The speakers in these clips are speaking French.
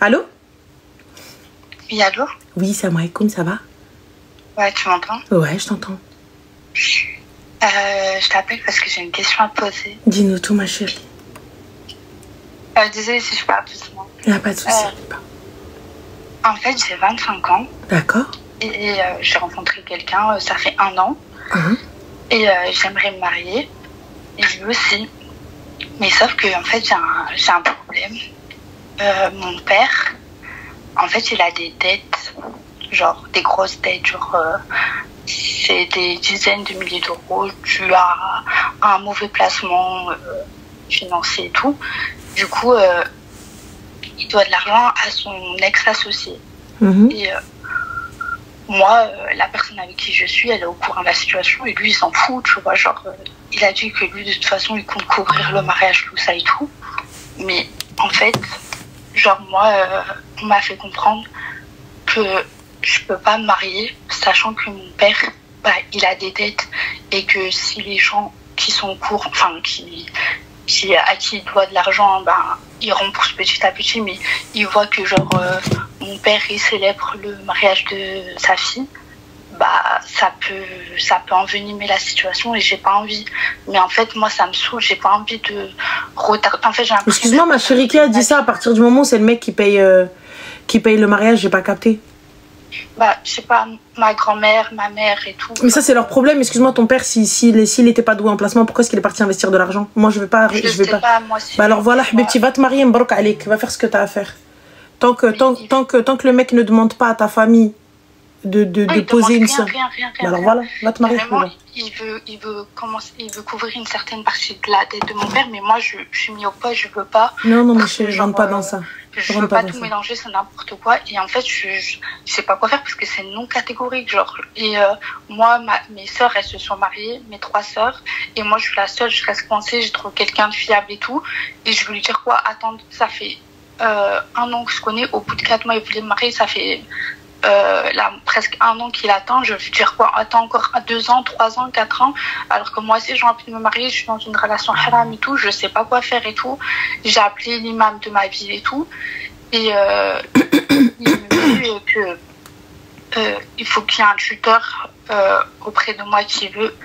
Allô? Oui, allô? Oui, salam alaikum, ça va? Ouais, tu m'entends? Ouais, je t'entends. Je t'appelle parce que j'ai une question à te poser. Dis-nous tout, ma chérie. Désolée si je parle doucement. Il n'y a pas de souci. En fait, j'ai 25 ans. D'accord. Et j'ai rencontré quelqu'un, ça fait 1 an. Et j'aimerais me marier. Et lui aussi. Mais sauf que, en fait, j'ai un problème. Mon père, en fait, il a des dettes, genre des grosses dettes, genre c'est des dizaines de milliers d'euros dû à un mauvais placement financier et tout. Du coup, il doit de l'argent à son ex-associé. Et moi, la personne avec qui je suis, elle est au courant de la situation et lui, il s'en fout, tu vois. Genre, il a dit que lui, de toute façon, il compte couvrir le mariage, tout ça et tout. Mais en fait, genre, moi, on m'a fait comprendre que je peux pas me marier, sachant que mon père, bah, il a des dettes et que si les gens qui sont au courant, enfin, à qui il doit de l'argent, bah, il rembourse petit à petit, mais il voit que, genre, mon père, il célèbre le mariage de sa fille, bah, ça peut envenimer la situation et j'ai pas envie. Mais en fait, moi, ça me saoule, j'ai pas envie de retarder. En fait, j'ai l'impression. Excuse-moi, ma chérie, qui a dit ça à partir du moment où c'est le mec qui paye le mariage? J'ai pas capté. Bah, je sais pas, ma grand-mère, ma mère et tout. Mais ça, c'est leur problème. Excuse-moi, ton père, s'il était pas doué en placement, pourquoi est-ce qu'il est parti investir de l'argent? Moi, je vais pas. Je sais pas, moi, si. Bah alors voilà, Habibti, va te marier, Mbarouk Alik, va faire ce que t'as à faire. Tant que le mec ne demande pas à ta famille de poser une somme. Rien. Alors voilà, va te marier. Vraiment, il veut couvrir une certaine partie de la dette de mon père, mais moi, je suis mis au poids, je veux pas. Non, ma chérie, je rentre pas dans ça. Je veux pas tout mélanger, c'est n'importe quoi. Et en fait, je sais pas quoi faire parce que c'est non catégorique, genre. Et moi, mes sœurs, elles se sont mariées, mes 3 sœurs. Et moi, je suis la seule, je reste coincée, j'ai trouvé quelqu'un de fiable et tout. Et je veux lui dire quoi? Attends, ça fait 1 an que je connais. Au bout de 4 mois, il voulait me marier. Ça fait là, presque 1 an qu'il attend. Je veux dire quoi? Attends encore 2 ans, 3 ans, 4 ans. Alors que moi aussi, j'ai envie de me marier. Je suis dans une relation haram et tout. Je sais pas quoi faire et tout. J'ai appelé l'imam de ma ville et tout. Et il me dit que il faut qu'il y ait un tuteur auprès de moi qui veut.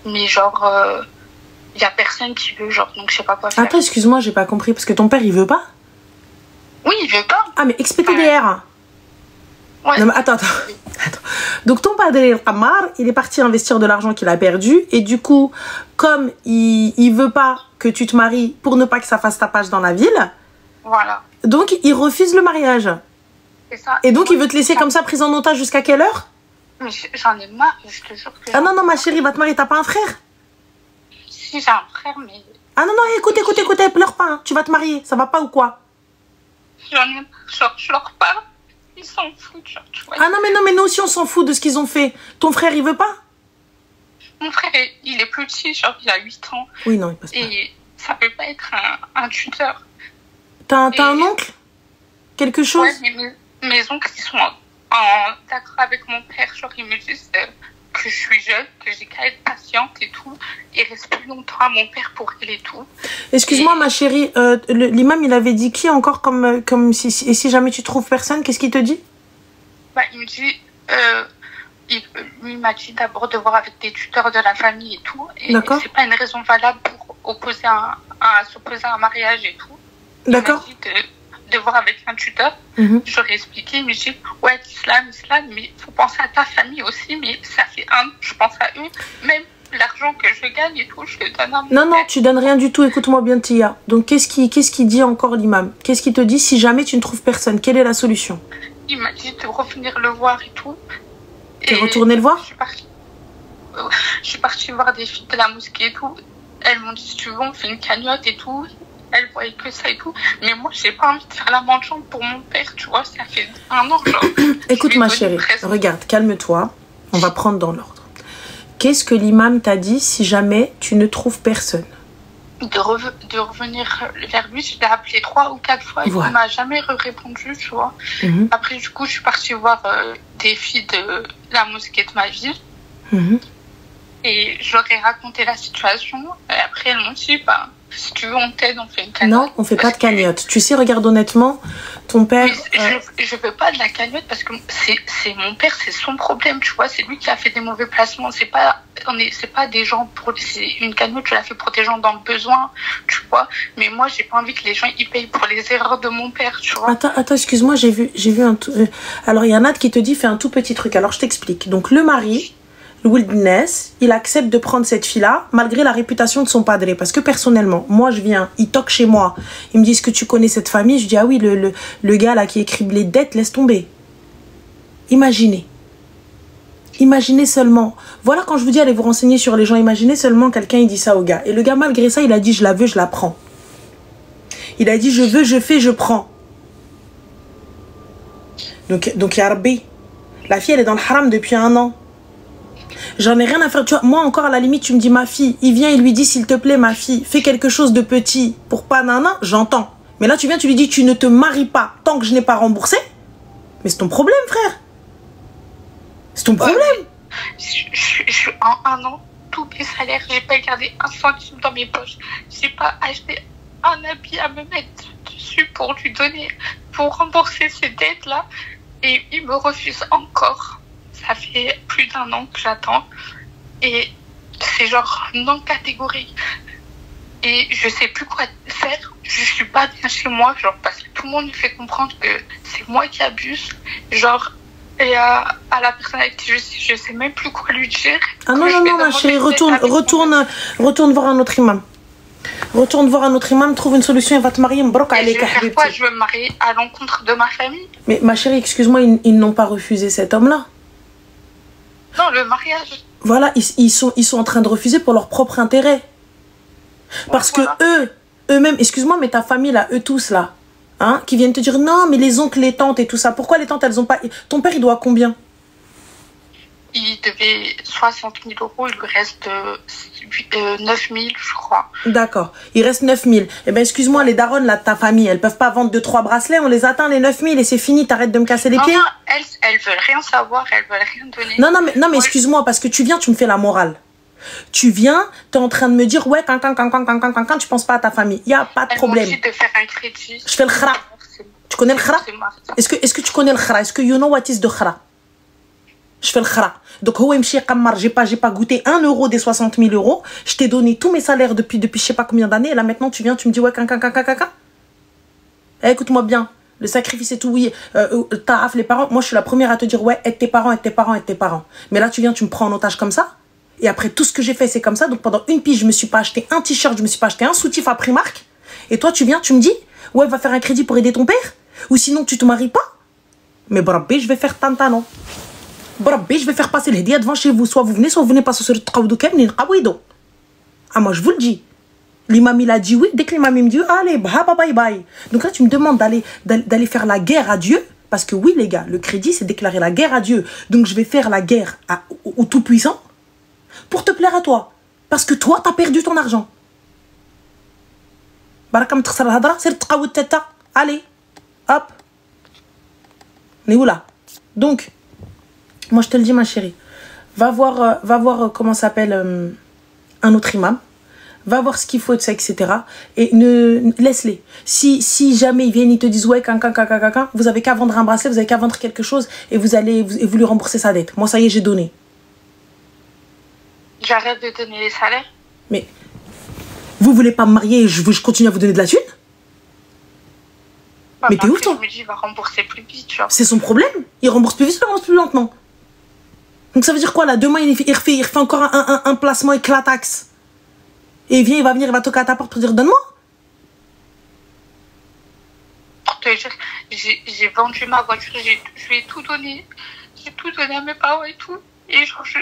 Mais genre, il y a personne qui veut. Genre, donc je sais pas quoi faire. Attends, excuse-moi, j'ai pas compris. Parce que ton père, il veut pas? Oui, il veut pas. Ah, mais ex-PTDR. Ouais. Non, mais attends. Donc ton père Dalil Qammar, il est parti investir de l'argent qu'il a perdu et du coup, comme il veut pas que tu te maries pour ne pas que ça fasse tapage dans la ville, voilà. Donc il refuse le mariage. C'est ça. Et donc il veut te laisser comme ça prise en otage jusqu'à quelle heure? Mais j'en ai marre, je te jure que... Ah non, ma chérie, va te marier, t'as pas un frère? Si, j'ai un frère, mais... Ah non, écoute, pleure pas, hein. Tu vas te marier, ça va pas ou quoi? J'en ai marre, genre, je leur parle. Ils s'en foutent, genre, tu vois. Ah non, mais nous aussi on s'en fout de ce qu'ils ont fait. Ton frère, il veut pas? Mon frère, il est plus petit, genre, il a 8 ans. Oui, non, il passe pas. Et ça peut pas être un tuteur. T'as un oncle? Quelque chose? Ouais, mais mes oncles, ils sont d'accord avec mon père. Genre, ils me disent que je suis jeune, que j'ai qu'à être patiente et tout. Il reste plus longtemps à mon père pour elle et tout. Excuse-moi, ma chérie, l'imam, il avait dit qui encore comme si jamais tu trouves personne, qu'est-ce qu'il te dit? Bah, il me dit... lui m'a dit d'abord de voir avec des tuteurs de la famille et tout. Et c'est pas une raison valable pour s'opposer à un mariage et tout. D'accord. Il m'a dit de voir avec un tuteur. J'aurais expliqué, il me dit ouais, l'islam, mais faut penser à ta famille aussi. Mais ça fait je pense à eux. Même l'argent que je gagne et tout, je le donne à mon père. Non, tu donnes rien du tout, écoute-moi bien, Tia. Donc qu'est-ce qu'il dit encore l'imam? Qu'est-ce qu'il te dit si jamais tu ne trouves personne? Quelle est la solution? Il m'a dit de revenir le voir et tout. T'es retourné le voir? Je suis partie voir des filles de la mosquée et tout. Elles m'ont dit si tu veux on fait une cagnotte et tout. Elles voyaient que ça et tout. Mais moi j'ai pas envie de faire la manchante pour mon père, tu vois. Ça fait 1 an genre. Écoute ma chérie, regarde, calme-toi. On va prendre dans l'ordre. Qu'est-ce que l'imam t'a dit si jamais tu ne trouves personne? De revenir vers lui, je l'ai appelé 3 ou 4 fois. Voilà. Il m'a jamais répondu, tu vois. Après, du coup, je suis partie voir des filles de la mosquée de ma ville. Et je leur ai raconté la situation. Et après, elles m'ont dit, bah, si tu veux, on t'aide, on fait une cagnotte. Non, on fait pas de cagnotte. Tu sais, regarde honnêtement, ton père... Je veux pas de la cagnotte parce que c'est mon père, c'est son problème, tu vois. C'est lui qui a fait des mauvais placements. C'est pas des gens pour... Une cagnotte, je la fais pour des gens dans le besoin, tu vois. Mais moi, j'ai pas envie que les gens, ils payent pour les erreurs de mon père, tu vois. Attends, excuse-moi, j'ai vu un... Alors, il y a Nad qui te dit, fais un tout petit truc. Alors, je t'explique. Donc, le mari... Le wilderness, il accepte de prendre cette fille-là malgré la réputation de son padré. Parce que personnellement, moi je viens, ils toquent chez moi, ils me disent que tu connais cette famille. Je dis ah oui, le gars là qui écrit les dettes, laisse tomber. Imaginez seulement. Voilà quand je vous dis allez vous renseigner sur les gens, imaginez seulement quelqu'un il dit ça au gars. Et le gars malgré ça, il a dit je la veux, je la prends. Il a dit je veux, je fais, je prends. Donc ya Rabbi, la fille elle est dans le haram depuis 1 an. J'en ai rien à faire, tu vois, moi encore à la limite tu me dis ma fille, il vient il lui dit s'il te plaît ma fille, fais quelque chose de petit pour pas nana, j'entends. Mais là tu viens tu lui dis tu ne te maries pas tant que je n'ai pas remboursé. Mais c'est ton problème frère. C'est ton problème. Je en 1 an, tous mes salaires, j'ai pas gardé 1 centime dans mes poches. J'ai pas acheté un habit à me mettre dessus pour lui donner, pour rembourser ces dettes là. Et il me refuse encore. Ça fait plus d'1 an que j'attends. Et c'est genre non catégorique. Et je sais plus quoi faire. Je suis pas bien chez moi. Genre, parce que tout le monde me fait comprendre que c'est moi qui abuse. Genre, et à la personne avec qui je sais même plus quoi lui dire. Ah non, ma chérie, retourne voir un autre imam. Retourne voir un autre imam, trouve une solution et va te marier. Je veux me marier à l'encontre de ma famille. Mais ma chérie, excuse-moi, ils n'ont pas refusé cet homme-là. Non, le mariage. Voilà, ils sont en train de refuser pour leur propre intérêt. Parce que eux-mêmes, excuse-moi, mais ta famille là, eux tous là, hein, qui viennent te dire non, mais les oncles, les tantes et tout ça, pourquoi les tantes elles ont pas... Ton père il doit combien? Il devait 60 000 euros, il lui reste 9 000, je crois. D'accord, il reste 9 000. Eh bien, excuse-moi, les daronnes là de ta famille, elles peuvent pas vendre 2-3 bracelets, on les atteint les 9 000 et c'est fini, t'arrêtes de me casser les pieds. Non, elles veulent rien savoir, elles veulent rien donner. Non, mais excuse-moi, parce que tu viens, tu me fais la morale. Tu viens, t'es en train de me dire, ouais, quand tu penses pas à ta famille. Il n'y a pas de problème. Elles m'ont dit de faire un crédit. Je fais le khara. Tu connais le khara? Est-ce que tu connais le khara? Est-ce que you know what is the khara? Je fais le khara. Donc, j'ai pas goûté 1 euro des 60 000 euros. Je t'ai donné tous mes salaires depuis je sais pas combien d'années. Et là, maintenant, tu viens, tu me dis, ouais, écoute-moi bien. Le sacrifice et tout, oui. T'as les parents. Moi, je suis la première à te dire, ouais, aide tes parents. Mais là, tu viens, tu me prends en otage comme ça. Et après, tout ce que j'ai fait, c'est comme ça. Donc, pendant une pige, je me suis pas acheté un t-shirt, je me suis pas acheté un soutif à Primark. Et toi, tu viens, tu me dis, ouais, va faire un crédit pour aider ton père. Ou sinon, tu te maries pas. Mais brabé, je vais faire tantano. Brabé, je vais faire passer les dias devant chez vous. Soit vous venez pas sur le tqawdou kamni qawidou. Ah, moi, je vous le dis. L'imam, il a dit oui. Dès que l'imam, il me dit, allez, bye bye. Donc là, tu me demandes d'aller faire la guerre à Dieu. Parce que oui, les gars, le crédit, c'est déclarer la guerre à Dieu. Donc, je vais faire la guerre au Tout-Puissant pour te plaire à toi. Parce que toi, t'as perdu ton argent. Barakam tkhsar al-hadra, c'est le tqawd tata. Allez, hop. On est où là? Donc, moi, je te le dis, ma chérie. Va voir comment s'appelle un autre imam. Va voir ce qu'il faut de ça, etc. Et laisse-les. Si jamais ils viennent, ils te disent, ouais, vous avez qu'à vendre un bracelet, vous avez qu'à vendre quelque chose et vous lui remboursez sa dette. Moi, ça y est, j'ai donné. J'arrête de donner les salaires. Mais vous voulez pas me marier et je continue à vous donner de la thune? Mais t'es ouf, toi? Je me dis, il va rembourser plus vite, tu vois. C'est son problème. Il rembourse plus vite, il rembourse plus lentement. Donc ça veut dire quoi, là? Demain, il refait encore un placement éclataxe. Et il va venir, il va toquer à ta porte pour dire, donne-moi. Pour te dire, j'ai vendu ma voiture, je lui ai tout donné. J'ai tout donné à mes parents et tout. Et genre, je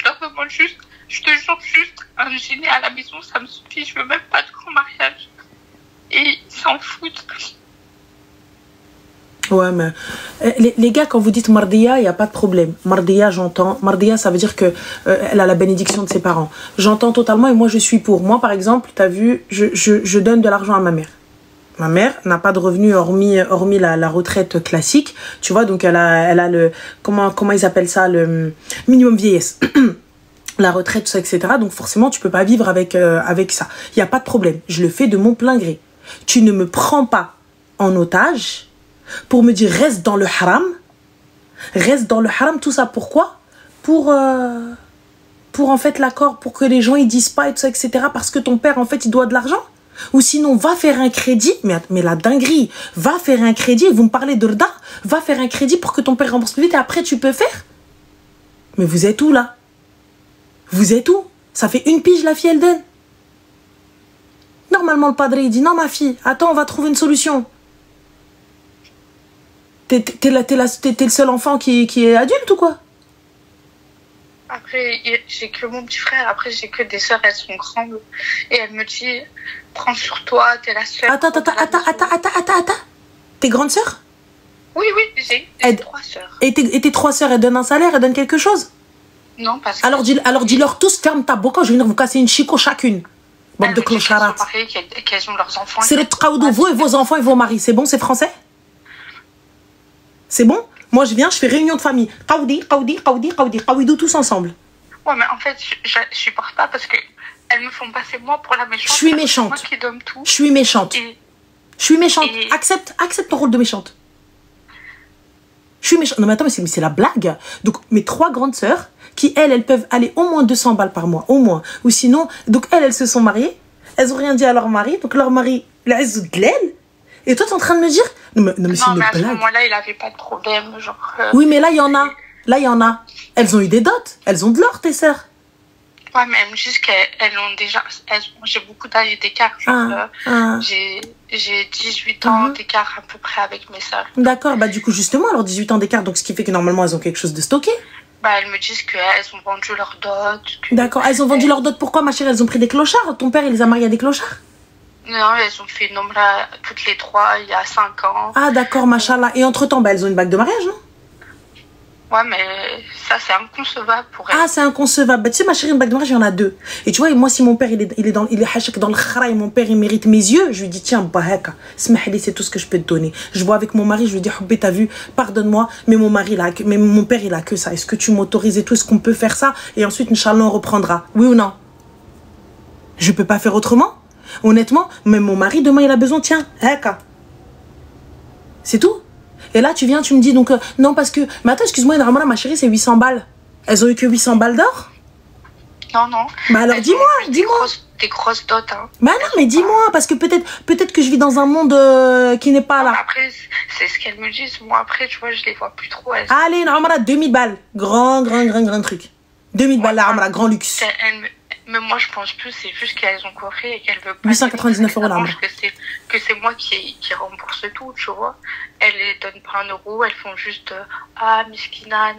leur demande juste, je te jure, juste un dîner à la maison, ça me suffit. Je veux même pas de grand mariage. Et ils s'en foutent. Ouais, mais les gars, quand vous dites Mardia, il n'y a pas de problème. Mardia, j'entends. Mardia, ça veut dire que elle a la bénédiction de ses parents. J'entends totalement et moi, je suis pour. Moi, par exemple, tu as vu, je donne de l'argent à ma mère. Ma mère n'a pas de revenus hormis la retraite classique. Tu vois, donc elle a le... Comment ils appellent ça? Le minimum vieillesse. la retraite, tout ça, etc. Donc forcément, tu peux pas vivre avec ça. Il n'y a pas de problème. Je le fais de mon plein gré. Tu ne me prends pas en otage pour me dire reste dans le haram. Reste dans le haram, tout ça pourquoi? Pour en fait l'accord, pour que les gens ils disent pas et tout ça, etc. Parce que ton père en fait il doit de l'argent. Ou sinon va faire un crédit, mais la dinguerie, va faire un crédit, vous me parlez de rda, va faire un crédit pour que ton père rembourse plus vite et après tu peux faire. Mais vous êtes où là? Vous êtes où? Ça fait une pige la fille elle donne. Normalement le padre il dit non ma fille, attends on va trouver une solution. T'es le seul enfant qui est adulte ou quoi? Après, j'ai que mon petit frère. Après, j'ai que des sœurs, elles sont grandes. Et elle me dit, prends sur toi, t'es la sœur. Attends. Tes grandes sœurs? Oui, j'ai 3 sœurs. Et tes 3 sœurs, elles donnent un salaire, elles donnent quelque chose? Non, parce que... Alors dis-leur tous, ferme ta boca, je vais venir vous casser une chico chacune. Bande de clocharats. Qu'elles ont leurs enfants. C'est le tqaoudou, vous et vos enfants et vos maris. C'est bon, c'est français? C'est bon? Moi, je viens, je fais réunion de famille. Qaoudi, tous ensemble. Ouais, mais en fait, je supporte pas parce que elles me font passer moi pour la méchante. Je suis méchante. Moi qui donne tout. Je suis méchante. Je suis méchante. Accepte ton rôle de méchante. Je suis méchante. Non, mais attends, mais c'est la blague. Donc, mes 3 grandes sœurs, qui, elles peuvent aller au moins 200 balles par mois. Au moins. Ou sinon, donc, elles se sont mariées. Elles ont rien dit à leur mari. Donc, leur mari, la de l'aile. Et toi, t'es en train de me dire... Non, mais c'est une blague. À ce moment-là, il avait pas de problème. Genre, oui, mais là, il y en a. Là, il y en a. Elles ont eu des dots. Elles ont de l'or, tes sœurs. Ouais, mais elles me disent qu'elles ont déjà... J'ai beaucoup d'âge d'écart. J'ai 18 ans d'écart à peu près avec mes sœurs. D'accord. Bah, du coup, justement, alors 18 ans d'écart. Donc, ce qui fait que normalement, elles ont quelque chose de stocké. Bah, elles me disent qu'elles ont vendu leur dot. D'accord. Elles ont vendu leur dot. Pourquoi, ma chérie? Elles ont pris des clochards. Ton père, il les a mariés à des clochards? Non, elles ont fait Nomra toutes les 3 il y a 5 ans. Ah d'accord, machallah. Et entre-temps, bah, elles ont une bague de mariage, non? Ouais, mais ça, c'est inconcevable pour elles. Ah, c'est inconcevable. Bah, tu sais, ma chérie, une bague de mariage, il y en a 2. Et tu vois, moi, si mon père, il est hachak dans le khara et mon père, il mérite mes yeux, je lui dis, tiens, bahaka, smahli, c'est tout ce que je peux te donner. Je vois avec mon mari, je lui dis, Houbé, t'as vu, pardonne-moi, mais mon père, il a que ça. Est-ce que tu m'autorises et tout? Est-ce qu'on peut faire ça? Et ensuite, Inch'Allah, on reprendra. Oui ou non? Je peux pas faire autrement? Honnêtement, même mon mari, demain, il a besoin, tiens, haka. C'est tout. Et là, tu viens, tu me dis, donc, non, parce que... Mais attends, excuse-moi, normalement, ma chérie, c'est 800 balles. Elles ont eu que 800 balles d'or? Non. Bah alors, dis-moi. Des grosses dots, hein. Bah non, mais dis-moi, parce que peut-être que je vis dans un monde qui n'est pas là. Après, c'est ce qu'elles me disent. Moi, après, tu vois, je les vois plus trop. Allez, normalement, 2000 balles. Grand truc. 2000 balles, là, grand luxe. Mais moi, je pense plus, c'est juste qu'elles ont coffré et qu'elles veulent pas... 899 € là. Que c'est moi qui rembourse tout, tu vois. Elles ne donnent pas 1 euro, elles font juste miskina,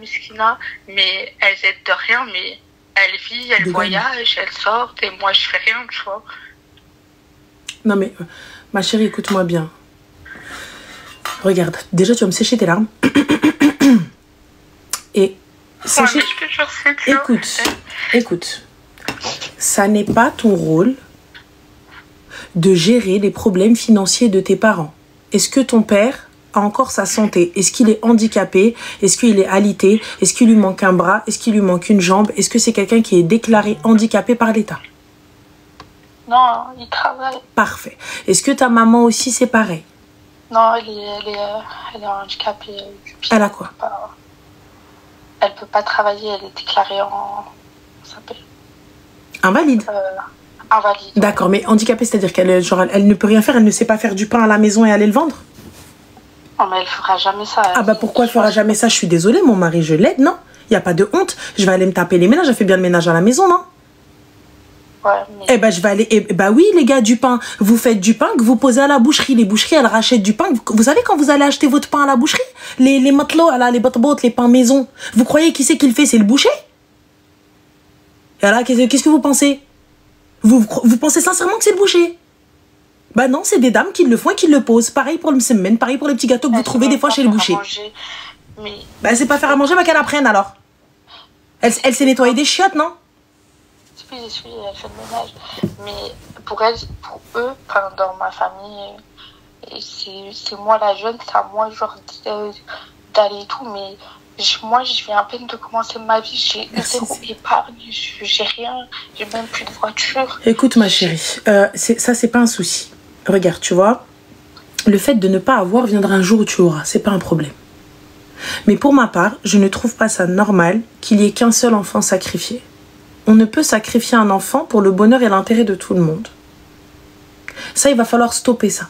mais elles aident de rien, mais elles vivent, elles voyagent, elles sortent, et moi, je fais rien, tu vois. Non, mais ma chérie, écoute-moi bien. Regarde, déjà, tu vas me sécher tes larmes. Et sécher... Écoute. Ça n'est pas ton rôle de gérer les problèmes financiers de tes parents. Est-ce que ton père a encore sa santé? Est-ce qu'il est handicapé? Est-ce qu'il est alité? Est-ce qu'il lui manque un bras? Est-ce qu'il lui manque une jambe? Est-ce que c'est quelqu'un qui est déclaré handicapé par l'État? Non, il travaille. Parfait. Est-ce que ta maman aussi, c'est pareil? Non, elle est handicapée. Elle a quoi? Elle peut pas travailler, elle est déclarée en... Ça s'appelle... Invalide. Invalide. D'accord, mais handicapée, c'est-à-dire qu'elle elle ne peut rien faire, elle ne sait pas faire du pain à la maison et aller le vendre? Non, mais elle fera jamais ça. Ah bah pourquoi elle fera jamais ça? Je suis désolée, mon mari, je l'aide, non? Il n'y a pas de honte. Je vais aller me taper les ménages, elle fait bien le ménage à la maison, non? Ouais, mais... Eh ben je vais aller... Eh ben oui, les gars, du pain. Vous faites du pain que vous posez à la boucherie. Les boucheries, elles rachètent du pain. Vous savez quand vous allez acheter votre pain à la boucherie? Les matelots, les bottes, les pains maison. Vous croyez qui c'est qui le fait? C'est le boucher? Et là, qu'est-ce que vous pensez? Vous pensez sincèrement que c'est le boucher? Bah non, c'est des dames qui le font et qui le posent. Pareil pour le msemen, pareil pour les petits gâteaux que vous trouvez des fois chez le boucher. Mais... Bah c'est pas faire à manger, mais qu'elle apprenne alors. Elle s'est nettoyée des chiottes, non? Oui, elle fait le ménage. Mais pour eux, dans ma famille, c'est moi la jeune, c'est à moi genre d'aller et tout, mais Moi, je viens à peine de commencer ma vie, j'ai zéro épargne, j'ai rien, j'ai même plus de voiture. Écoute, ma chérie, ça, c'est pas un souci. Regarde, tu vois, le fait de ne pas avoir viendra un jour où tu auras, c'est pas un problème. Mais pour ma part, je ne trouve pas ça normal qu'il y ait qu'un seul enfant sacrifié. On ne peut sacrifier un enfant pour le bonheur et l'intérêt de tout le monde. Ça, il va falloir stopper ça.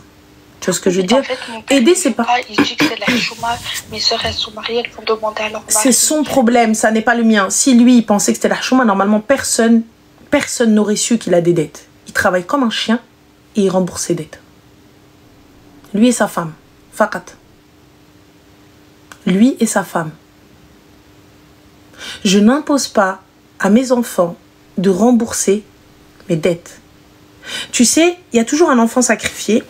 Tu vois ce que je veux dire? En fait, aider, c'est pas... Il dit que c'est la chouma, mes soeurs, elles sont mariées, elles vont demander à leur mari. C'est son problème, ça n'est pas le mien. Si lui, il pensait que c'était la chouma, normalement, personne n'aurait su qu'il a des dettes. Il travaille comme un chien et il rembourse ses dettes. Lui et sa femme. Fakat. Lui et sa femme. Je n'impose pas à mes enfants de rembourser mes dettes. Tu sais, il y a toujours un enfant sacrifié.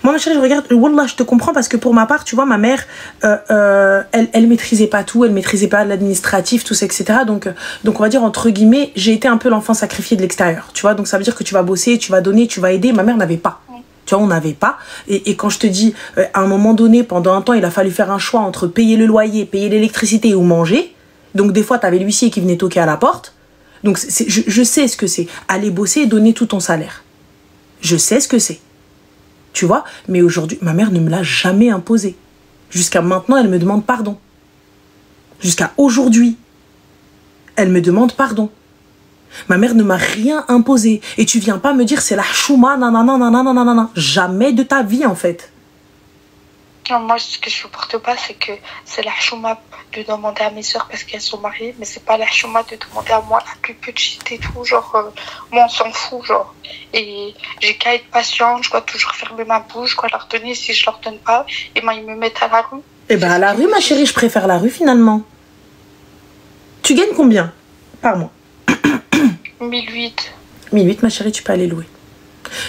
Moi, ma chérie, je regarde, wallah, je te comprends parce que pour ma part, tu vois, ma mère, elle maîtrisait pas tout, elle maîtrisait pas l'administratif, tout ça, etc. Donc, on va dire, entre guillemets, j'ai été un peu l'enfant sacrifié de l'extérieur, tu vois. Donc, ça veut dire que tu vas bosser, tu vas donner, tu vas aider. Ma mère n'avait pas. Tu vois, on n'avait pas. Et quand je te dis, à un moment donné, pendant un temps, il a fallu faire un choix entre payer le loyer, payer l'électricité ou manger. Donc, des fois, tu avais l'huissier qui venait toquer à la porte. Donc, je sais ce que c'est. Aller bosser et donner tout ton salaire. Je sais ce que c'est. Tu vois, mais aujourd'hui, ma mère ne me l'a jamais imposé. Jusqu'à maintenant, elle me demande pardon. Jusqu'à aujourd'hui, elle me demande pardon. Ma mère ne m'a rien imposé. Et tu viens pas me dire c'est la chouma, nanana, nanana, nanana. Jamais de ta vie, en fait. Non, moi, ce que je supporte pas, c'est que c'est la chouma de demander à mes soeurs parce qu'elles sont mariées, mais c'est pas la chouma de demander à moi, la plus petite et tout. Genre, moi, on s'en fout, genre. Et j'ai qu'à être patiente, je dois toujours fermer ma bouche, je dois leur donner si je leur donne pas. Et moi, ils me mettent à la rue. Eh ben, à la rue, ma chérie, je préfère la rue, finalement. Tu gagnes combien par mois? 1008. 1008, ma chérie, tu peux aller louer.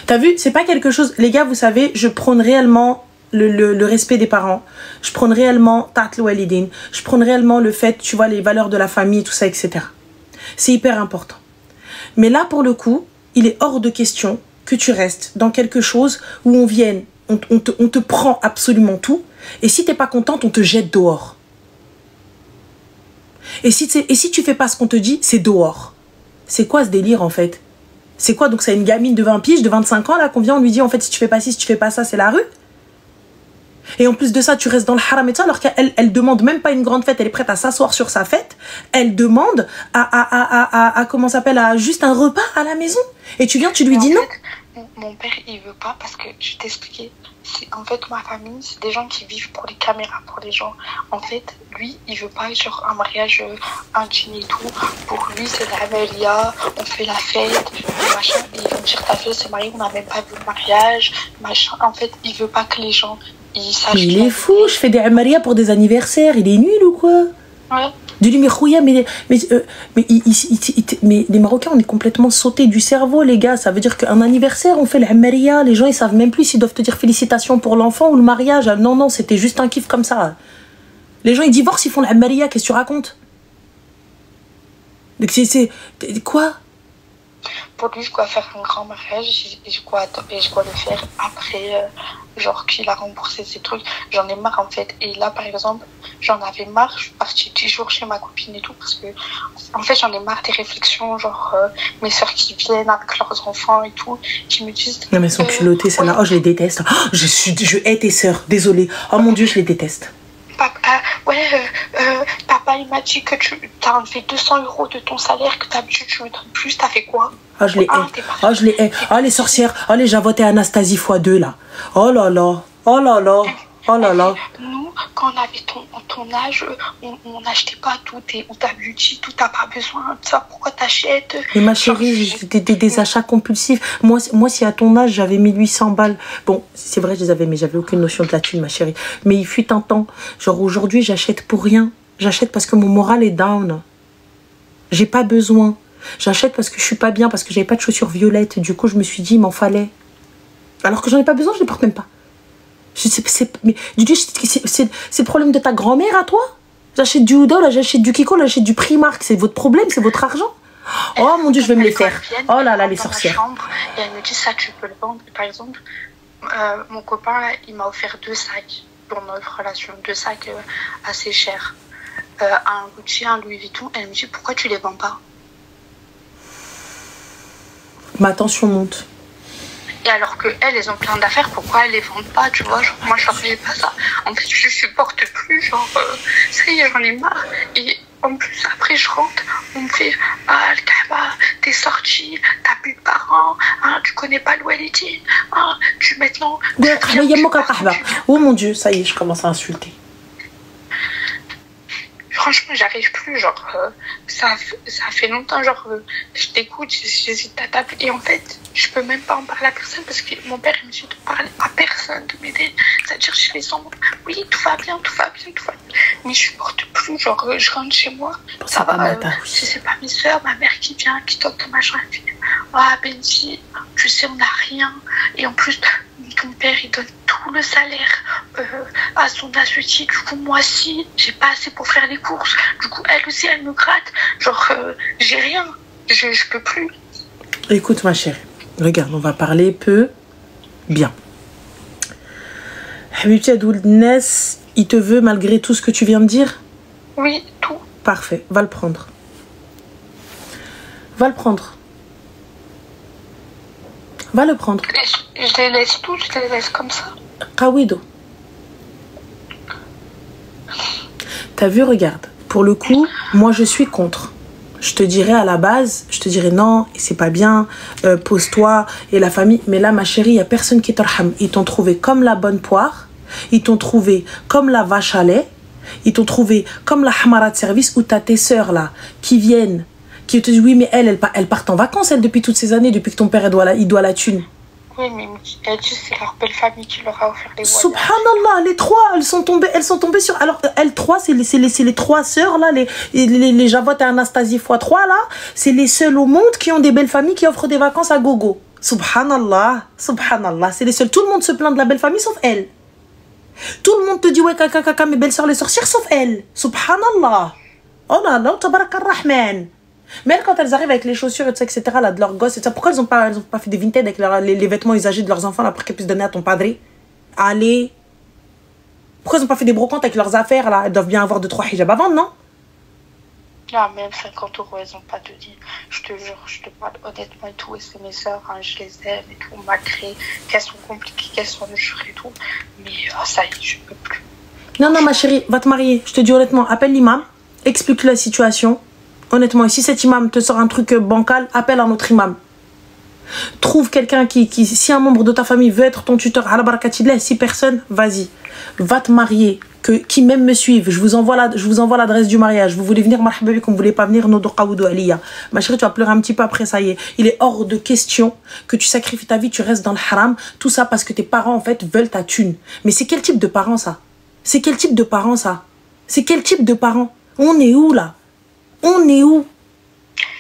T'as vu, c'est pas quelque chose... Les gars, vous savez, je prône réellement le respect des parents. Je prône réellement Ta'at al-Walidin. Je prône réellement le fait, tu vois, les valeurs de la famille, tout ça, etc. C'est hyper important. Mais là, pour le coup, il est hors de question que tu restes dans quelque chose où on vienne, on te prend absolument tout. Et si t'es pas contente, on te jette dehors. Et si tu fais pas ce qu'on te dit, c'est dehors. C'est quoi ce délire, en fait? C'est quoi? Donc, c'est une gamine de 20 piges, de 25 ans, là, qu'on vient, on lui dit, en fait, si tu fais pas ci, si tu fais pas ça, c'est la rue. Et en plus de ça, tu restes dans le haram et tout ça, alors qu'elle demande même pas une grande fête, elle est prête à s'asseoir sur sa fête. Elle demande comment ça s'appelle, à juste un repas à la maison. Et tu viens, tu lui dis non. Mon père, il veut pas parce que, je t'expliquais, en fait, ma famille, c'est des gens qui vivent pour les caméras, pour les gens. En fait, lui, il veut pas, genre, un mariage intime et tout. Pour lui, c'est la Amélia, on fait la fête, machin. Et ils vont dire, ta fille s'est mariée, on n'a même pas vu le mariage, machin. En fait, il veut pas que les gens, ils sachent. Mais il est fou, je fais des Amaria pour des anniversaires, il est nul ou quoi? Ouais. De lui, mais les Marocains, on est complètement sautés du cerveau, les gars. Ça veut dire qu'un anniversaire, on fait l'Amaria. Les gens, ils savent même plus s'ils doivent te dire félicitations pour l'enfant ou le mariage. Non, non, c'était juste un kiff comme ça. Les gens, ils divorcent, ils font l'Amaria. Qu'est-ce que tu racontes? Donc, c'est quoi? Pour lui, je dois faire un grand mariage et je dois le faire après, genre qu'il a remboursé ses trucs. J'en ai marre en fait. Et là, par exemple, j'en avais marre. Je suis partie 10 jours chez ma copine et tout parce que, en fait, j'en ai marre des réflexions, genre mes soeurs qui viennent avec leurs enfants et tout, qui me disent. Non, mais elles sont culottées, celles-là. Ouais. Oh, je les déteste. Oh, je hais tes sœurs. Désolée. Oh mon Dieu, je les déteste. Papa, papa, il m'a dit que tu as enlevé 200 € de ton salaire, que d'habitude tu me donnes plus, t'as fait quoi? Ah, je les hais. Ah, je les hais. Ah, les sorcières. Ah, les javottes et Anastasie x2, là. Oh là là. Oh là là. Oh là là. Nous, quand on avait ton âge, on n'achetait pas tout, ou ta beauty, tout, t'as pas besoin de ça, pourquoi t'achètes? Mais ma chérie, des achats compulsifs. Moi, si à ton âge, j'avais 1800 balles. Bon, c'est vrai, je les avais, mais j'avais aucune notion de la thune, ma chérie. Mais il fut un temps. Genre, aujourd'hui, j'achète pour rien. J'achète parce que mon moral est down. J'ai pas besoin. J'achète parce que je suis pas bien, parce que j'avais pas de chaussures violettes. Du coup, je me suis dit, il m'en fallait. Alors que j'en ai pas besoin, je les porte même pas. Mais c'est le problème de ta grand-mère à toi? J'achète du Ouda, là j'achète du Kiko, là j'achète du Primark. C'est votre problème, c'est votre argent. Oh mon Dieu, je vais me les faire. Oh là là, les sorcières. Et elle me dit, ça tu peux le vendre. Par exemple, mon copain, il m'a offert 2 sacs pour notre relation. 2 sacs assez chers. un Gucci, un Louis Vuitton. Elle me dit, pourquoi tu les vends pas? Ma tension monte. Et alors qu'elles, elles ont plein d'affaires, pourquoi elles les vendent pas, tu vois? Genre, moi, je ne pas ça. En fait, je supporte plus, genre, ça y est, j'en ai marre. Et en plus, après, je rentre, on me fait, ah, le Kaaba, t'es sorti, t'as plus de parents, hein, tu connais pas l'Ouelidine, hein, tu maintenant... Oh mon Dieu, ça y est, je commence à insulter. Franchement, j'arrive plus, genre, ça fait longtemps, genre, je t'écoute, j'hésite à taper, et en fait, je peux même pas en parler à personne, parce que mon père, il me dit de parler à personne, de m'aider, c'est-à-dire, je fais semblant, oui, tout va bien, mais je supporte plus, genre, je rentre chez moi, ça va, si c'est pas mes soeurs, ma mère qui vient, qui toque dans ma chambre, elle fait, ah, Benji, tu sais, on n'a rien, et en plus, ton père, il donne tout le salaire à son associé. Du coup, moi aussi, j'ai pas assez pour faire les courses. Du coup, elle aussi, elle me gratte. Genre, j'ai rien. Je peux plus. Écoute, ma chérie, regarde, on va parler peu bien. Habibti Adoul Ness, il te veut malgré tout ce que tu viens de dire? Oui, tout. Parfait, va le prendre. Va le prendre. Va le prendre. Je les laisse tous, je les laisse comme ça. Kawido. T'as vu, regarde. Pour le coup, moi je suis contre. Je te dirais à la base, je te dirais non, c'est pas bien, pose-toi et la famille. Mais là, ma chérie, il n'y a personne qui t'arham. Ils t'ont trouvé comme la bonne poire, ils t'ont trouvé comme la vache à lait, ils t'ont trouvé comme la hamara de service où t'as tes sœurs là qui viennent, qui te disent oui, mais elles partent en vacances, elles, depuis toutes ces années, depuis que ton père il doit la thune. Oui, mais elle dit c'est leur belle famille qui leur a offert les voyages. Subhanallah, les trois, elles sont tombées sur... Alors, elles trois, c'est les trois sœurs, là, les Javot et Anastasie x3, là, c'est les seules au monde qui ont des belles familles qui offrent des vacances à gogo. Subhanallah, subhanallah, c'est les seules. Tout le monde se plaint de la belle famille, sauf elle. Tout le monde te dit, ouais, kaka, mes belles sœurs, les sorcières, sauf elle. Subhanallah. Oh là là, tabarak ar-Rahman. Mais elles, quand elles arrivent avec les chaussures, etc., là, de leurs gosses, etc., pourquoi elles ont pas fait des vintage avec les vêtements usagés de leurs enfants là, pour qu'elles puissent donner à ton padré? Allez. Pourquoi elles n'ont pas fait des brocantes avec leurs affaires là? Elles doivent bien avoir 2-3 hijabs à vendre, non? Non, même 50 €, elles n'ont pas de dit. Je te jure, je te parle honnêtement et tout. Et c'est mes soeurs, hein, je les aime et tout. Malgré qu'elles sont compliquées, qu'elles sont dures et tout. Mais ça y est, je peux plus. Non, ma chérie, va te marier. Je te dis honnêtement, appelle l'imam, explique-lui la situation. Honnêtement, et si cet imam te sort un truc bancal, appelle un autre imam. Trouve quelqu'un qui, si un membre de ta famille veut être ton tuteur, à la barakatillah, si personne, vas-y. Va te marier. Qui même me suivent. Je vous envoie l'adresse du mariage. Vous voulez venir, marhababi, comme vous voulez pas venir, Nodo Kaoudou Aliya. Ma chérie, tu vas pleurer un petit peu après, ça y est. Il est hors de question que tu sacrifies ta vie, tu restes dans le haram. Tout ça parce que tes parents, en fait, veulent ta thune. Mais c'est quel type de parents, ça? C'est quel type de parents, ça? C'est quel type de parents? On est où, là? On est où?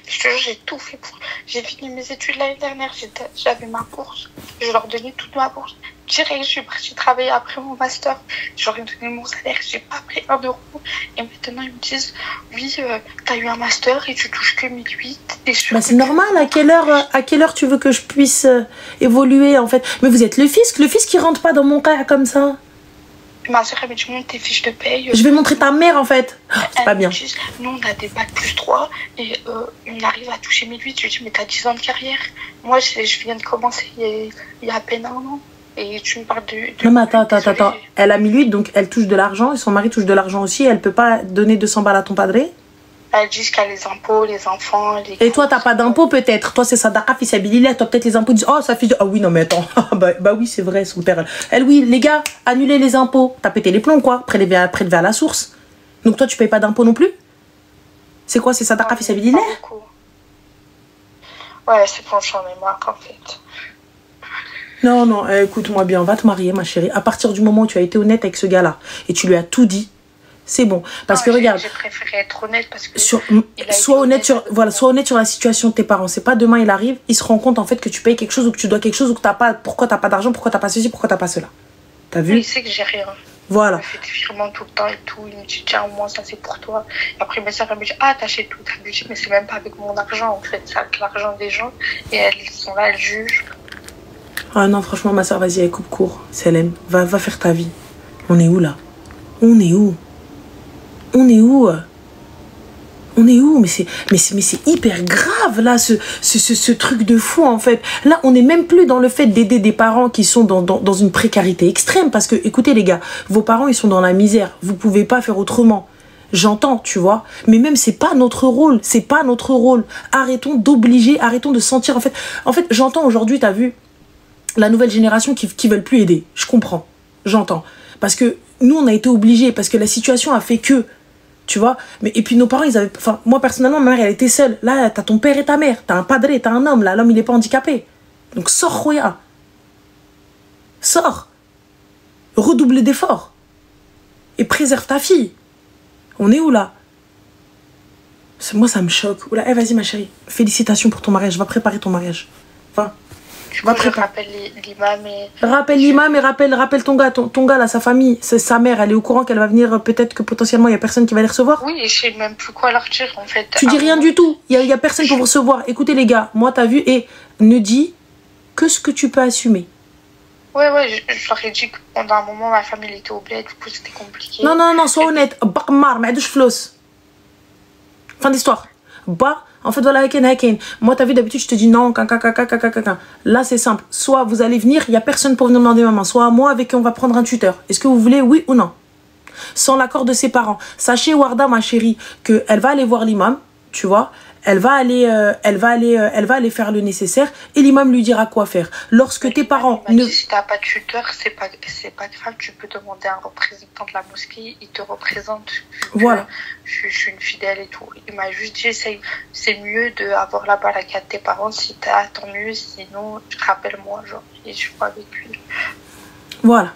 Je te jure, j'ai tout fait pour... J'ai fini mes études l'année dernière, j'avais ma bourse. Je leur donnais toute ma bourse. Direct, je suis partie travailler après mon master. Je leur ai donné mon salaire, j'ai pas pris 1 €. Et maintenant, ils me disent, oui, t'as eu un master et tu touches que 1008. Bah c'est normal, à quelle heure tu veux que je puisse évoluer, en fait? Mais vous êtes le fisc qui rentre pas dans mon cas comme ça. Ma soeur, elle me dit, montre tes fiches de paye. Je vais montrer ta mère, en fait. Oh, c'est pas bien. Dit, nous, on a des bacs +3 et on arrive à toucher 1008. Je lui dis, mais t'as 10 ans de carrière. Moi, je viens de commencer il y a à peine 1 an. Et tu me parles de... Non, mais attends. Elle a 1008, donc elle touche de l'argent. Et son mari touche de l'argent aussi. Elle peut pas donner 200 balles à ton padré? Elles disent qu'il y a les impôts, les enfants... Et toi, t'as pas d'impôts, peut-être? Toi, c'est sadaqa fi sabilillah. Toi, peut-être les impôts disent, oh, ça fait... Ah oui, non, mais attends. bah oui, c'est vrai, son père. Elle, oui, les gars, annulez les impôts. T'as pété les plombs, quoi. Prélever à la source. Donc toi, tu payes pas d'impôts non plus? C'est quoi, c'est sadaqa fi sabilillah? Ouais, c'est bon, j'en ai marre, en fait. Non, écoute-moi bien, va te marier, ma chérie. À partir du moment où tu as été honnête avec ce gars-là et tu lui as tout dit, c'est bon. Parce que regarde, j'ai préféré être honnête parce que sois honnête sur la situation de tes parents. C'est pas demain il arrive, il se rend compte en fait que tu payes quelque chose ou que tu dois quelque chose ou que t'as pas. Pourquoi t'as pas d'argent, pourquoi t'as pas ceci, pourquoi t'as pas cela. T'as vu? Il sait que j'ai rien. Voilà. Il me fait des virements tout le temps et tout. Il me dit tiens, au moins ça c'est pour toi. Et après mes soeurs elles me disent ah t'achètes tout. Je me dis mais c'est même pas avec mon argent en fait, c'est avec l'argent des gens et elles sont là, elles jugent. Ah non, franchement, ma soeur, vas-y, elle coupe court. Célène, va faire ta vie. On est où, là? On est où? on est où? On est où? Mais c'est hyper grave, là, ce truc de fou, en fait. Là, on n'est même plus dans le fait d'aider des parents qui sont dans une précarité extrême. Parce que, écoutez, les gars, vos parents, ils sont dans la misère. Vous pouvez pas faire autrement. J'entends, tu vois. Mais même, c'est pas notre rôle. C'est pas notre rôle. Arrêtons d'obliger, arrêtons de sentir, en fait, j'entends aujourd'hui, t'as vu, la nouvelle génération qui veulent plus aider. Je comprends. J'entends. Parce que nous, on a été obligés. Parce que la situation a fait que... Tu vois, mais et puis nos parents, ils avaient... Enfin, moi, personnellement, ma mère, elle était seule. Là, t'as ton père et ta mère. T'as un padré, t'as un homme. Là, l'homme, il est pas handicapé. Donc, sors, Roya. Sors. Redouble d'efforts. Et préserve ta fille. On est où, là? Moi, ça me choque. Oula, vas-y, ma chérie. Félicitations pour ton mariage. Va préparer ton mariage. Va. Je rappelle l'imam et... Rappelle l'imam et rappelle ton gars. Ton gars, là, sa famille, sa mère, elle est au courant qu'elle va venir. Peut-être que potentiellement, il n'y a personne qui va les recevoir. Oui, et je sais même plus quoi leur dire, en fait. Tu dis rien du tout. Il y a personne pour vous recevoir. Écoutez, les gars, moi, t'as vu, et ne dis que ce que tu peux assumer. Ouais, je leur ai dit que pendant un moment, ma famille était au bled, du coup, c'était compliqué. Non, sois honnête. Bakmar, m'adouche floss. Fin d'histoire. En fait, voilà, moi, t'as vu, d'habitude, je te dis non, Là, c'est simple. Soit vous allez venir, il n'y a personne pour venir demander maman. Soit moi, avec qui on va prendre un tuteur. Est-ce que vous voulez, oui ou non? Sans l'accord de ses parents. Sachez, Warda, ma chérie, qu'elle va aller voir l'imam, tu vois. Elle va aller faire le nécessaire et l'imam lui dira quoi faire. Lorsque tes parents ne... Si t'as pas de tuteur, c'est pas grave, tu peux demander à un représentant de la mosquée, il te représente. Voilà. Je suis une fidèle et tout. Il m'a juste dit, c'est mieux d'avoir la baraka de tes parents, si t'as, tant mieux, sinon, rappelle-moi, genre, et je vois avec lui. Voilà.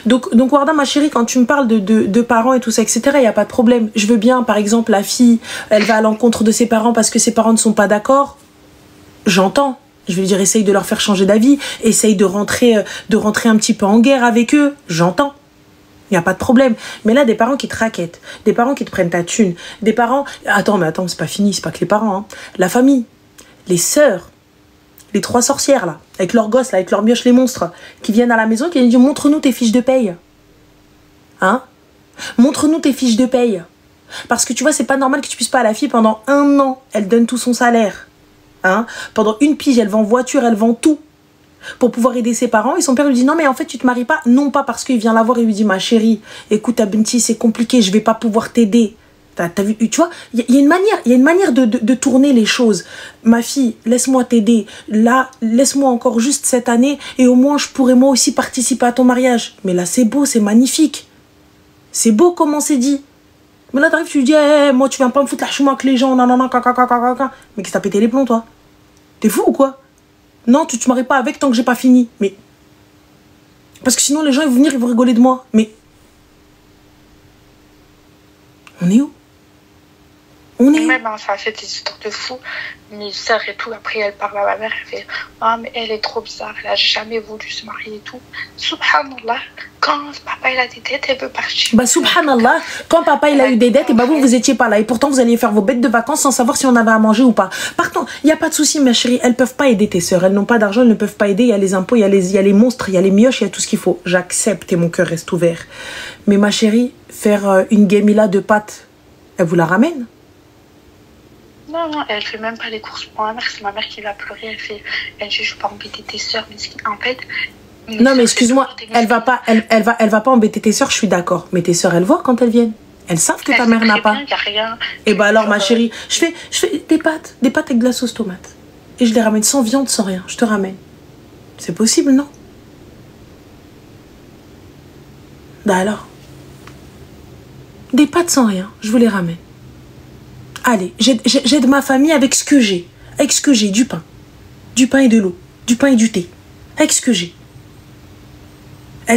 Donc Warda, ma chérie, quand tu me parles de parents et tout ça, etc., il n'y a pas de problème. Je veux bien, par exemple, la fille, elle va à l'encontre de ses parents parce que ses parents ne sont pas d'accord. J'entends. Je vais lui dire, essaye de leur faire changer d'avis. Essaye de rentrer un petit peu en guerre avec eux. J'entends. Il n'y a pas de problème. Mais là, des parents qui te raquettent, des parents qui te prennent ta thune, des parents... Attends, c'est pas fini, c'est pas que les parents. Hein. La famille, les sœurs, les 3 sorcières, là, avec leurs gosses, là, avec leurs mioches, les monstres, qui viennent à la maison, qui viennent dire, montre-nous tes fiches de paye. Hein? Montre-nous tes fiches de paye. Parce que tu vois, c'est pas normal que tu puisses pas à la fille, pendant 1 an, elle donne tout son salaire. Hein? Pendant 1 pige, elle vend voiture, elle vend tout. Pour pouvoir aider ses parents. Et son père lui dit, non, mais en fait, tu te maries pas. Non pas parce qu'il vient la voir et lui dit, ma chérie, écoute, Abenti, c'est compliqué, je vais pas pouvoir t'aider. T'as vu, tu vois, il y a une manière de tourner les choses. Ma fille, laisse-moi t'aider. Là, laisse-moi encore juste cette année et au moins je pourrai moi aussi participer à ton mariage. Mais là, c'est beau, c'est magnifique. C'est beau comment c'est dit. Mais là, t'arrives, tu lui dis, moi, tu viens pas me foutre la chemin avec les gens, non. Mais qu'est-ce que t'as pété les plombs, toi? T'es fou ou quoi? Non, tu te maries pas avec tant que j'ai pas fini. Mais... Parce que sinon, les gens, ils vont venir, ils vont rigoler de moi. Mais... On est où? Même, hein, ça fait des histoires de fou. Mes sœurs et tout, après, elle parle à ma mère, elle fait « Ah, mais elle est trop bizarre, elle a jamais voulu se marier et tout. » Subhanallah, quand papa il a des dettes, elle veut partir. Subhanallah, quand papa il a eu des dettes, et vous étiez pas là. Et pourtant, vous alliez faire vos bêtes de vacances sans savoir si on avait à manger ou pas. Partant, il n'y a pas de souci, ma chérie, elles peuvent pas aider tes sœurs. Elles n'ont pas d'argent, elles ne peuvent pas aider. Il y a les impôts, il y a les monstres, il y a les mioches, il y a tout ce qu'il faut. J'accepte et mon cœur reste ouvert. Mais ma chérie, faire une guémila de pâtes, elle vous la ramène? Non, elle fait même pas les courses pour ma mère. C'est ma mère qui va pleurer. Elle dit, je vais pas embêter tes sœurs. Mais en fait... Non, mais excuse-moi, elle va pas embêter tes sœurs, je suis d'accord. Mais tes sœurs, elles voient quand elles viennent. Elles savent que ta mère n'a pas. Et bah alors, ma chérie, je fais des pâtes avec de la sauce tomate. Et je les ramène sans viande, sans rien. Je te ramène. C'est possible, non? Bah alors. Des pâtes sans rien, je vous les ramène. Allez, j'aide ma famille avec ce que j'ai. Avec ce que j'ai, du pain. Du pain et de l'eau. Du pain et du thé. Avec ce que j'ai.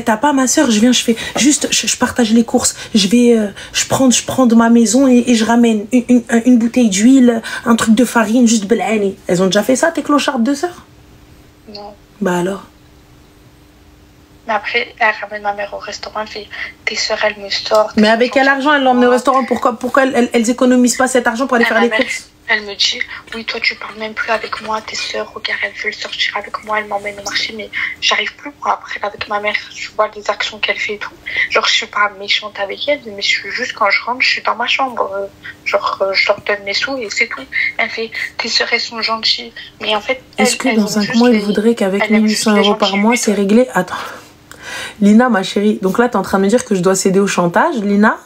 T'as pas ma soeur, je viens, je fais juste, je partage les courses. Je prends de ma maison et je ramène une bouteille d'huile, un truc de farine, juste blani. Elles ont déjà fait ça, tes clochardes de sœurs? Non. Bah alors? Mais après, elle ramène ma mère au restaurant, elle fait, tes sœurs, elles me sortent. Mais avec quel argent elle l'emmène au restaurant? Pourquoi elles économisent pas cet argent pour aller faire les courses? Elle me dit, oui, toi, tu parles même plus avec moi, tes sœurs, regarde, elles veulent sortir avec moi, elles m'emmènent au marché, mais j'arrive plus, moi, après, avec ma mère, tu vois les actions qu'elle fait et tout. Genre, je suis pas méchante avec elle, mais je suis juste, quand je rentre, je suis dans ma chambre. Je leur donne mes sous et c'est tout. Elle fait, tes sœurs, elles sont gentilles. Mais en fait, est-ce que dans 5 mois, il voudrait qu'avec 1800 € par mois, c'est réglé? Attends. Lina, ma chérie, donc là, tu es en train de me dire que je dois céder au chantage, Lina?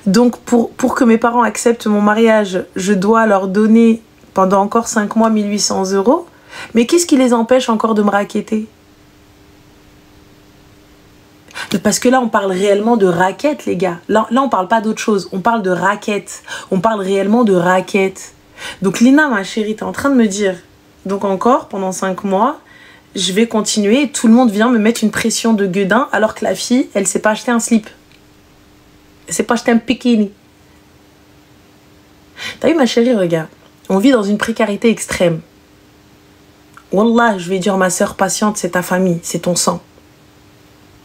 Donc, pour que mes parents acceptent mon mariage, je dois leur donner pendant encore 5 mois 1800 €. Mais qu'est-ce qui les empêche encore de me racketter? Parce que là, on parle réellement de raquettes, les gars. Là on parle pas d'autre chose. On parle de raquettes. On parle réellement de raquettes. Donc, Lina, ma chérie, tu es en train de me dire, donc encore, pendant 5 mois, je vais continuer et tout le monde vient me mettre une pression de gueudin alors que la fille, elle s'est pas acheté un slip. C'est pas acheter un bikini. T'as vu, ma chérie, regarde. On vit dans une précarité extrême. Wallah, je vais dire, ma soeur patiente, c'est ta famille, c'est ton sang.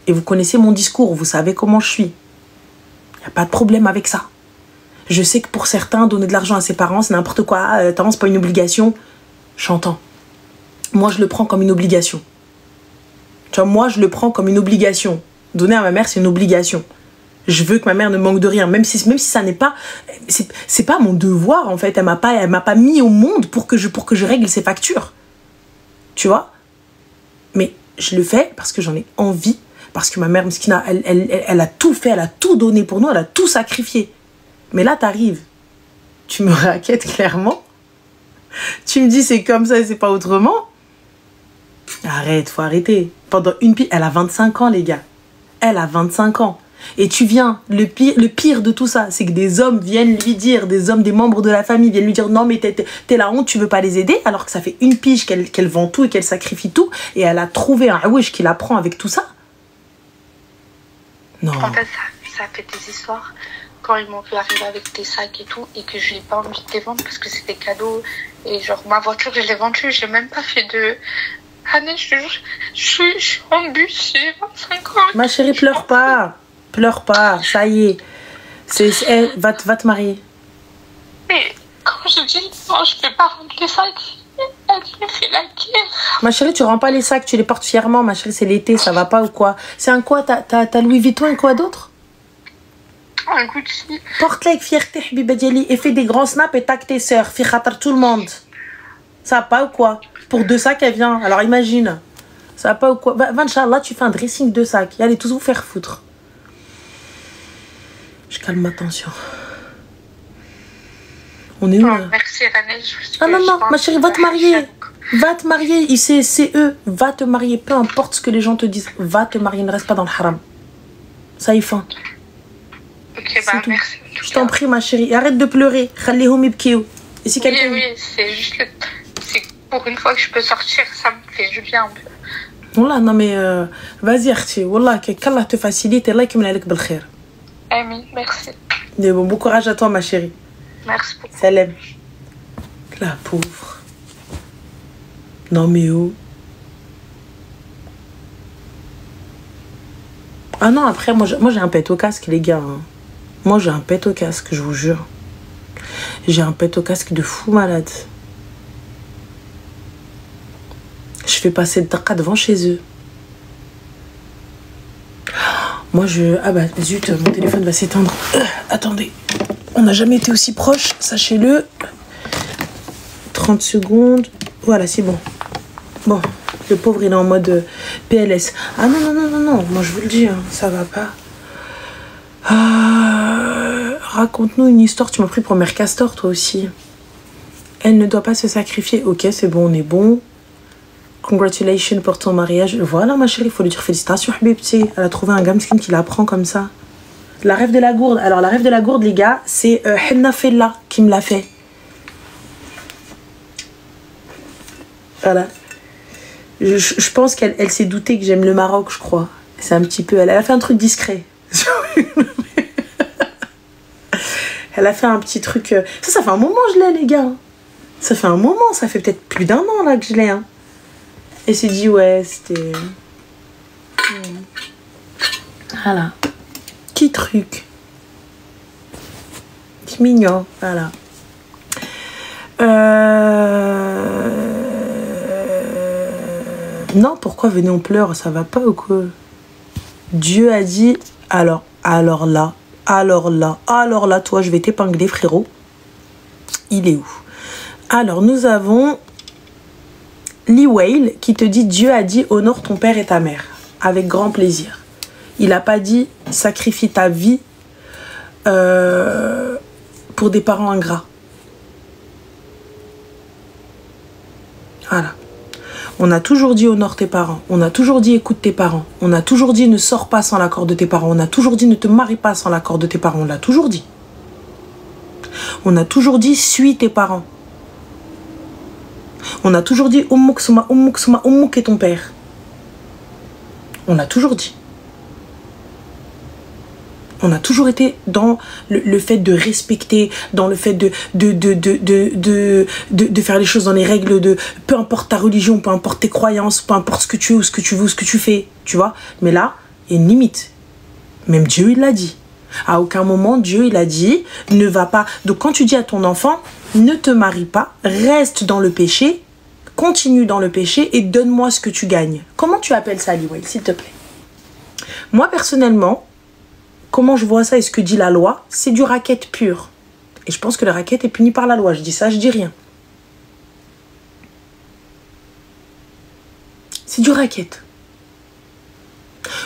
Et vous connaissez mon discours, vous savez comment je suis. Il n'y a pas de problème avec ça. Je sais que pour certains, donner de l'argent à ses parents, c'est n'importe quoi. Attends, c'est pas une obligation. J'entends. Moi, je le prends comme une obligation. Tu vois, moi, je le prends comme une obligation. Donner à ma mère, c'est une obligation. Je veux que ma mère ne manque de rien, même si ça n'est pas, c'est pas mon devoir en fait. Elle m'a pas mis au monde pour que je règle ses factures, tu vois. Mais je le fais parce que j'en ai envie, parce que ma mère Mskina, elle a tout fait, elle a tout donné pour nous, elle a tout sacrifié. Mais là t'arrives, tu me raquettes clairement, tu me dis c'est comme ça et c'est pas autrement. Arrête, faut arrêter. Pendant une pile, elle a 25 ans les gars, elle a 25 ans. Et tu viens, le pire de tout ça, c'est que des hommes viennent lui dire, des membres de la famille viennent lui dire non mais t'es la honte, tu veux pas les aider, alors que ça fait une pige qu'elle vend tout et qu'elle sacrifie tout, et elle a trouvé un wesh qui la prend avec tout ça. Non. En fait, ça fait des histoires quand ils m'ont vu arriver avec des sacs et tout, et que je n'ai pas envie de les vendre parce que c'était cadeau, et genre ma voiture je l'ai vendue, j'ai même pas fait de... Anne, je suis en bus, j'ai 25 ans. Ma chérie, pleure pas. Pleure pas, ça y est. Va te marier. Mais quand je dis non, je peux pas rendre les sacs, elle me fait la guerre. Ma chérie, tu rends pas les sacs, tu les portes fièrement. Ma chérie, c'est l'été, ça va pas ou quoi? C'est un quoi? T'as Louis Vuitton et quoi d'autre? Un Gucci. Porte-les avec fierté, Habiba Diali, et fais des grands snaps et tac tes sœurs. Fi khatar tout le monde. Ça va pas ou quoi? Pour 2 sacs, elle vient. Alors imagine. Ça va pas ou quoi? Va, Inch'Allah, tu fais un dressing 2 sacs. Et allez tous vous faire foutre. Je calme ma tension. On est où là? Merci Ranel. Ah non, ma chérie, va te marier. Va te marier. C'est eux. Va te marier. Peu importe ce que les gens te disent. Va te marier. Ne reste pas dans le haram. Ça y est fin. Ok, bah merci. Je t'en prie, ma chérie. Arrête de pleurer. Khalihum ibkiou. Et si quelqu'un... Oui, c'est juste que... C'est pour une fois que je peux sortir, ça me fait du bien un peu. Wallah, non mais... Vas-y, Arti. Wallah, qu'Allah te facilite. Allah qui me l'a bel khair. Amin, merci. Mais bon courage à toi, ma chérie. Merci beaucoup. Salam. La pauvre. Non mais oh. Ah non, après, moi j'ai un pet au casque, les gars. Hein. Moi j'ai un pet au casque, je vous jure. J'ai un pet au casque de fou malade. Je fais passer le taqa devant chez eux. Moi je... Ah bah zut, mon téléphone va s'éteindre. Attendez. On n'a jamais été aussi proche, sachez-le. 30 secondes. Voilà, c'est bon. Bon, le pauvre il est en mode PLS. Ah non. Moi je vous le dis, hein, ça va pas. Raconte-nous une histoire. Tu m'as pris pour Mère Castor, toi aussi. Elle ne doit pas se sacrifier. Ok, c'est bon, on est bon. Congratulations pour ton mariage. Voilà, ma chérie, il faut lui dire félicitations, Habibti. Elle a trouvé un gamskin qui l'apprend comme ça. La rêve de la gourde. Alors, la rêve de la gourde, les gars, c'est Henna Fella qui me l'a fait. Voilà. Je pense qu'elle s'est doutée que j'aime le Maroc, je crois. C'est un petit peu... Elle a fait un truc discret. Elle a fait un petit truc... Ça fait un moment que je l'ai, les gars. Ça fait un moment. Ça fait peut-être plus d'1 an, là, que je l'ai. Hein. Et s'est dit, ouais, c'était... Voilà. Petit truc. C'est mignon, voilà. Non, pourquoi venez on pleure? Ça va pas ou quoi? Dieu a dit, alors là, toi, je vais t'épingler, frérot. Il est où? Alors, nous avons Lee Whale qui te dit, Dieu a dit, honore ton père et ta mère. Avec grand plaisir. Il n'a pas dit, sacrifie ta vie pour des parents ingrats. Voilà. On a toujours dit honore tes parents. On a toujours dit écoute tes parents. On a toujours dit ne sors pas sans l'accord de tes parents. On a toujours dit ne te marie pas sans l'accord de tes parents. On l'a toujours dit. On a toujours dit suis tes parents. On a toujours dit ummuk est ton père. On l'a toujours dit. On a toujours été dans le fait de respecter, dans le fait de faire les choses dans les règles de peu importe ta religion, peu importe tes croyances, peu importe ce que tu es ou ce que tu veux, ce que tu fais, tu vois. Mais là, il y a une limite. Même Dieu, il l'a dit. À aucun moment, Dieu, il a dit, ne va pas. Donc quand tu dis à ton enfant, ne te marie pas, reste dans le péché, continue dans le péché et donne-moi ce que tu gagnes. Comment tu appelles ça, Liwell, s'il te plaît? Moi, personnellement, comment je vois ça et ce que dit la loi, c'est du racket pur. Et je pense que le racket est puni par la loi. Je dis ça, je dis rien. C'est du racket.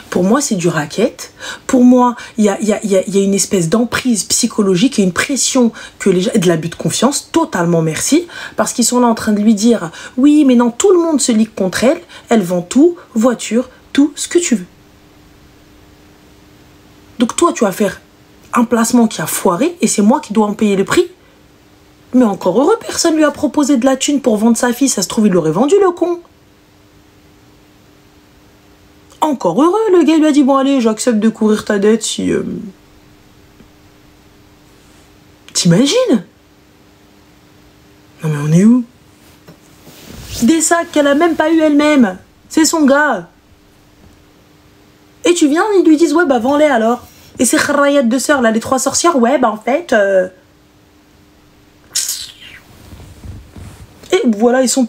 Pour moi, c'est du racket. Pour moi, il y a une espèce d'emprise psychologique et une pression que les gens... de l'abus de confiance, totalement merci. Parce qu'ils sont là en train de lui dire « Oui, mais non, tout le monde se ligue contre elle. Elle vend tout, voiture, tout, ce que tu veux. » Donc toi, tu vas faire un placement qui a foiré et c'est moi qui dois en payer le prix. Mais encore heureux, personne lui a proposé de la thune pour vendre sa fille. Ça se trouve, il l'aurait vendu, le con. Encore heureux, le gars lui a dit, bon allez, j'accepte de courir ta dette si... T'imagines? Non mais on est où? Des sacs qu'elle a même pas eu elle-même. C'est son gars. Et tu viens, ils lui disent, ouais, bah vends-les alors. Et ces kharayettes de sœurs, là, les 3 sorcières, ouais, bah en fait... Et voilà, ils sont